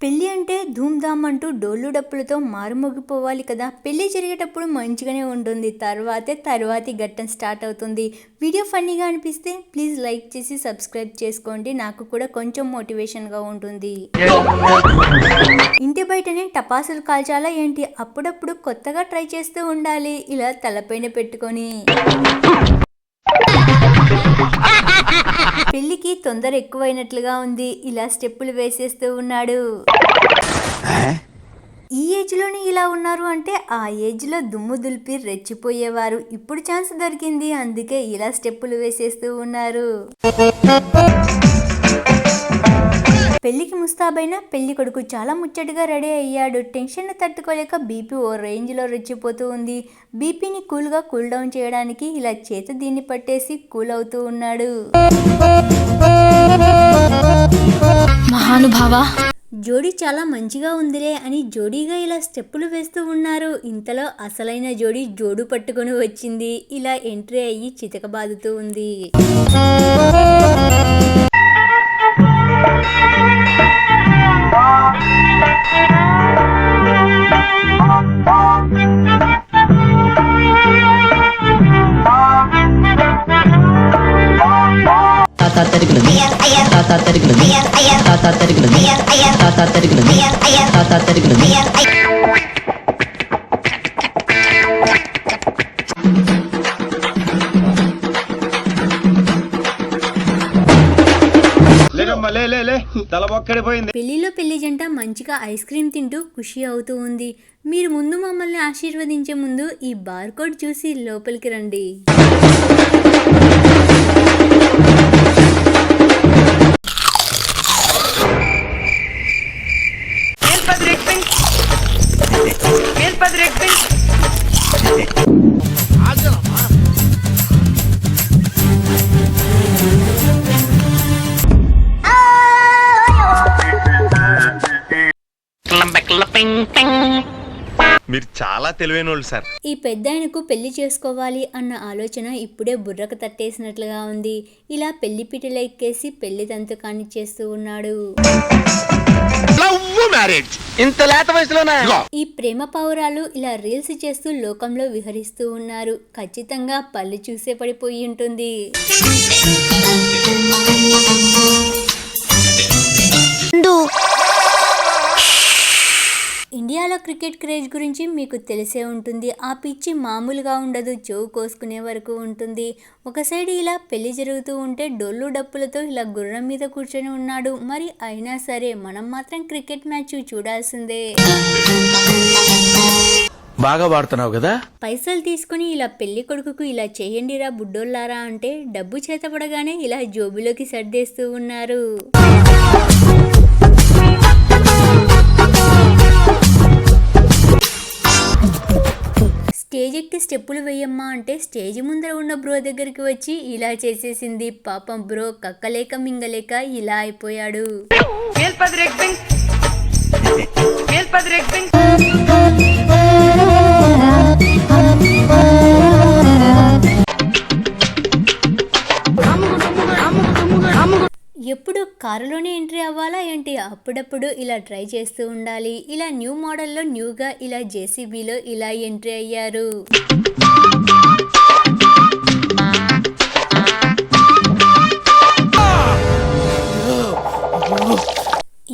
పెళ్లి అంటే ధూమ్ధామ్ అంటూ డోళ్ళు డప్పులతో మారుమోగిపోవాలి కదా. పెళ్లి జరిగేటప్పుడు మంచిగానే ఉంటుంది, తర్వాతి ఘట్టం స్టార్ట్ అవుతుంది. వీడియో ఫన్నీగా అనిపిస్తే ప్లీజ్ లైక్ చేసి సబ్స్క్రైబ్ చేసుకోండి, నాకు కూడా కొంచెం మోటివేషన్గా ఉంటుంది. ఇంటి బయటనే టపాసులు కాల్చాలా ఏంటి? అప్పుడప్పుడు కొత్తగా ట్రై చేస్తూ ఉండాలి, ఇలా తలపైన పెట్టుకొని. పెళ్లికి తొందర ఎక్కువైనట్లుగా ఉంది, ఇలా స్టెప్పులు వేసేస్తూ ఉన్నాడు. ఈ ఏజ్ లోనే ఇలా ఉన్నారు అంటే ఆ ఏజ్ లో దుమ్ము దులిపి రెచ్చిపోయేవారు. ఇప్పుడు ఛాన్స్ దొరికింది, అందుకే ఇలా స్టెప్పులు వేసేస్తూ ఉన్నారు. పెళ్లికి ముస్తాబైన పెళ్లి కొడుకు చాలా ముచ్చటగా రెడీ అయ్యాడు. టెన్షన్ తట్టుకోలేక బీపీ ఓ రేంజ్ లో రెచ్చిపోతూ ఉంది. బీపీని కూల్ డౌన్ చేయడానికి ఇలా చేత దీన్ని పట్టేసి కూల్ అవుతూ ఉన్నాడు. మహానుభావా, జోడీ చాలా మంచిగా ఉందిలే అని జోడీగా ఇలా స్టెప్పులు వేస్తూ ఉన్నారు. ఇంతలో అసలైన జోడీ జోడు పట్టుకొని వచ్చింది. ఇలా ఎంట్రీ అయ్యి చితకబాదుతూ ఉంది. పెళ్లిలో పెళ్లి జంట మంచిగా ఐస్ క్రీమ్ తింటూ ఖుషి అవుతూ ఉంది. మీరు ముందు మమ్మల్ని ఆశీర్వదించే ముందు ఈ బార్ కోడ్ చూసి లోపలికి రండి. మీరు చాలా తెలివైన వాళ్ళు సార్. ఈ పెద్దాయనకు పెళ్లి చేసుకోవాలి అన్న ఆలోచన ఇప్పుడే బుర్రకు తట్టేసినట్లుగా ఉంది. ఇలా పెళ్లి పీటలు ఎక్కేసి పెళ్లి తంతుకాన్ని చేస్తూ ఉన్నాడు. ఈ ప్రేమ పౌరాలు ఇలా రీల్స్ చేస్తూ లోకంలో విహరిస్తూ ఉన్నారు. ఖచ్చితంగా పళ్ళు చూసే పడిపోయి ఉంటుంది. ఇండియాలో క్రికెట్ క్రేజ్ గురించి మీకు తెలిసే ఉంటుంది. ఆ పిచ్చి మామూలుగా ఉండదు, చెవు కోసుకునే వరకు ఉంటుంది. ఒక సైడ్ ఇలా పెళ్లి జరుగుతూ ఉంటే డొల్లు డప్పులతో ఇలా గుర్రం మీద కూర్చొని ఉన్నాడు. మరి అయినా సరే మనం మాత్రం క్రికెట్ మ్యాచ్ చూడాల్సిందే. బాగా వాడుతున్నావు కదా. పైసలు తీసుకుని ఇలా పెళ్లి కొడుకుకు ఇలా చేయండిరా బుడ్డోళ్ళారా అంటే డబ్బు చేతపడగానే ఇలా జోబులోకి సర్దేస్తూ ఉన్నారు. స్టేజ్ ఎక్కి స్టెప్పులు వేయమ్మా అంటే స్టేజ్ ముందర ఉన్న బ్రో దగ్గరికి వచ్చి ఇలా చేసేసింది. పాపం బ్రో కక్కలేక మింగలేక ఇలా అయిపోయాడు. ఎప్పుడు కారులోనే ఎంట్రీ అవ్వాలా ఏంటి? అప్పుడప్పుడు ఇలా ట్రై చేస్తూ ఉండాలి. ఇలా న్యూ మోడల్లో న్యూగా ఇలా జేసీబీలో ఇలా ఎంట్రీ అయ్యారు.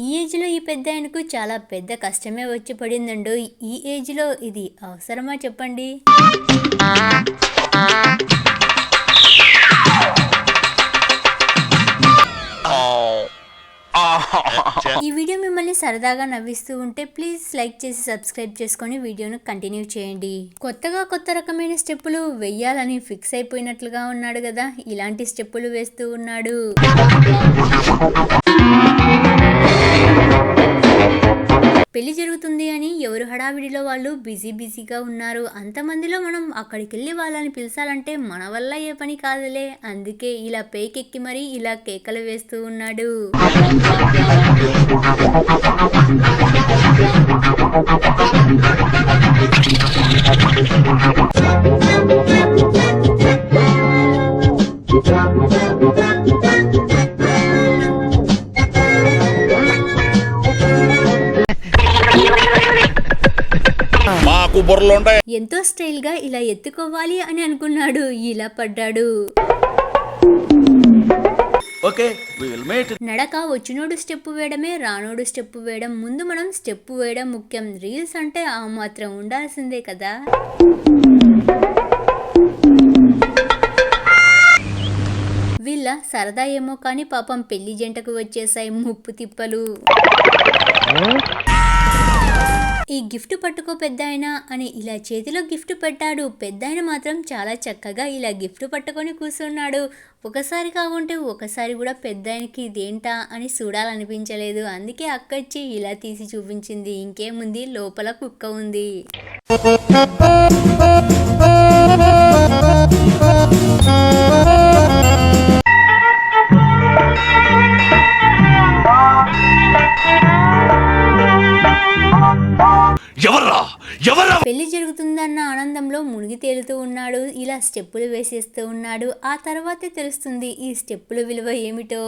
ఈ ఏజ్లో ఈ పెద్ద ఆయనకు చాలా పెద్ద కష్టమే వచ్చి పడిందండో. ఈ ఏజ్లో ఇది అవసరమా చెప్పండి? ఈ వీడియో మిమ్మల్ని సరదాగా నవ్విస్తూ ఉంటే ప్లీజ్ లైక్ చేసి సబ్స్క్రైబ్ చేసుకొని వీడియోను కంటిన్యూ చేయండి. కొత్త రకమైన స్టెప్పులు వెయ్యాలని ఫిక్స్ అయిపోయినట్లుగా ఉన్నాడు కదా, ఇలాంటి స్టెప్పులు వేస్తూ ఉన్నాడు. పెళ్లి జరుగుతుంది అని ఎవరు హడావిడిలో వాళ్ళు బిజీగా ఉన్నారు. అంతమందిలో మనం అక్కడికి వెళ్ళి వాళ్ళని పిలిచాలంటే మన వల్ల ఏ పని కాదులే. అందుకే ఇలా పేకెక్కి మరి ఇలా కేకలు వేస్తూ ఉన్నాడు. బుర్రలు ఉంటాయి. ఎంతో స్టైల్ గా ఇలా ఎత్తుకోవాలి అని అనుకున్నాడు, ఇలా పడ్డాడు. Okay we will mate. నడక వచ్చినోడు స్టెప్ వేయడమే, రానోడు స్టెప్ వేయడం. ముందు మనం స్టెప్ వేయడం ముఖ్యం. రీల్స్ అంటే ఆ మాత్రం ఉండాల్సిందే కదా. వీళ్ళ సరదా ఏమో కానీ పాపం పెళ్లి జంటకు వచ్చేసాయి ముప్పు తిప్పలు. ఈ గిఫ్ట్ పట్టుకో పెద్దాయన అని ఇలా చేతిలో గిఫ్ట్ పెట్టాడు. పెద్దాయన మాత్రం చాలా చక్కగా ఇలా గిఫ్ట్ పట్టుకొని కూర్చున్నాడు. ఒకసారి కాకుంటే ఒకసారి కూడా పెద్దాయనకి ఇదేంటా అని చూడాలనిపించలేదు. అందుకే అక్కచ్చి ఇలా తీసి చూపించింది. ఇంకేముంది, లోపల కుక్క ఉంది. పెళ్లి జరుగుతుందన్న ఆనందంలో మునిగి తేలుతూ ఉన్నాడు. ఇలా స్టెప్పులు వేసేస్తూ ఉన్నాడు. ఆ తర్వాతే తెలుస్తుంది ఈ స్టెప్పుల విలువ ఏమిటో.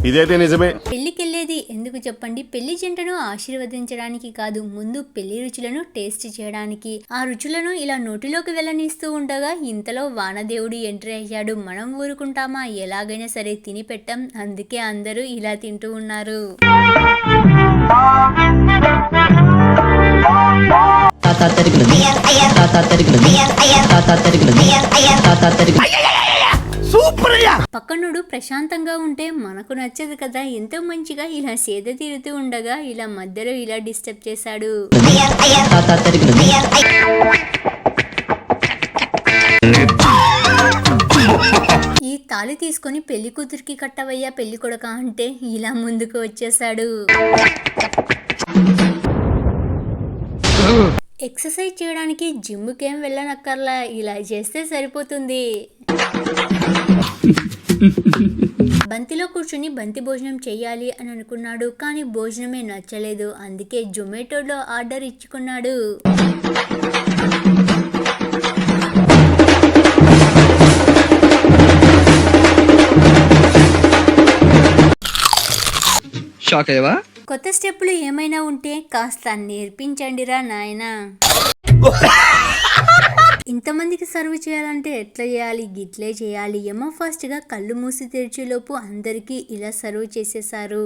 ఇదైతే నిజమే. పెళ్లికెళ్ళేది ఎందుకు చెప్పండి? పెళ్లి జంటను ఆశీర్వదించడానికి కాదు, ముందు పెళ్లి రుచులను టేస్ట్ చేయడానికి. ఆ రుచులను ఇలా నోటిలోకి వెళ్ళనిస్తూ ఉండగా ఇంతలో వానదేవుడు ఎంట్రీ అయ్యాడు. మనం ఊరుకుంటామా? ఎలాగైనా సరే తిని పెట్టాం. అందుకే అందరూ ఇలా తింటూ ఉన్నారు. పక్కనుడు ప్రశాంతంగా ఉంటే మనకు నచ్చదు కదా. ఎంతో మంచిగా ఇలా సేద తీరుతూ ఉండగా ఇలా మధ్యలో ఇలా డిస్టర్బ్ చేశాడు. ఈ తాళి తీసుకొని పెళ్లి కూతురికి కట్టవయ్యా పెళ్లి కొడుక అంటే ఇలా ముందుకు వచ్చేసాడు. ఎక్సర్సైజ్ చేయడానికి జిమ్కేం వెళ్ళనక్కర్లా, ఇలా చేస్తే సరిపోతుంది. బంతిలో కూర్చుని బంతి భోజనం చెయ్యాలి అని అనుకున్నాడు. కానీ భోజనమే నచ్చలేదు. అందుకే జొమాటోలో ఆర్డర్ ఇచ్చుకున్నాడు. షాక్ అయ్యవా? కొత్త స్టెప్పులు ఏమైనా ఉంటే కాస్త నేర్పించండిరా నాయనా. ఇంతమందికి సర్వ్ చేయాలంటే ఎట్లా చేయాలి? గిట్లే చేయాలి. ఏమో ఫాస్ట్ గా కళ్ళు మూసి తెరిచేలోపు అందరికీ ఇలా సర్వ్ చేసేసారు.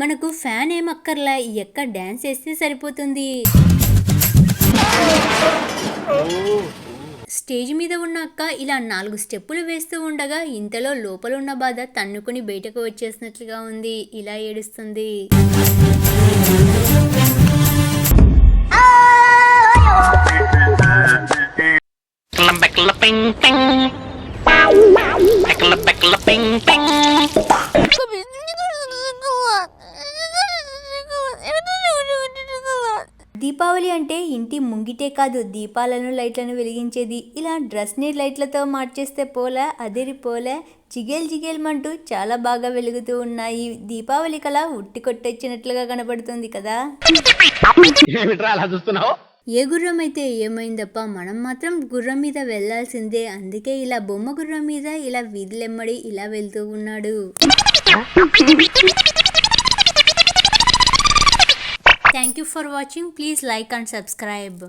మనకు ఫ్యాన్ ఏమక్కర్లా, ఎక్క డాన్స్ వేస్తే సరిపోతుంది. స్టేజ్ మీద ఉన్న అక్క ఇలా 4 స్టెప్పులు వేస్తూ ఉండగా ఇంతలో లోపల ఉన్న బాధ తన్నుకుని బయటకు వచ్చేసినట్లుగా ఉంది. ఇలా ఏడుస్తుంది. దీపావళి అంటే ఇంటి ముంగిటే కాదు, దీపాలను లైట్లను వెలిగించేది. ఇలా డ్రెస్ని లైట్లతో మార్చేస్తే పోలే, అదిరిపోలే, జిగేల్ జిగేల్మంటూ చాలా బాగా వెలుగుతూ ఉన్నాయి. దీపావళి కళ ఉట్టి కొట్టొచ్చినట్లుగా కనబడుతుంది కదా. ఏ గుర్రం అయితే ఏమైందప్ప, మనం మాత్రం గుర్రం మీద వెళ్లాల్సిందే. అందుకే ఇలా బొమ్మ గుర్రం మీద ఇలా వీధులెమ్మడి ఇలా వెళ్తూ ఉన్నాడు. Thank you for watching. Please like and subscribe.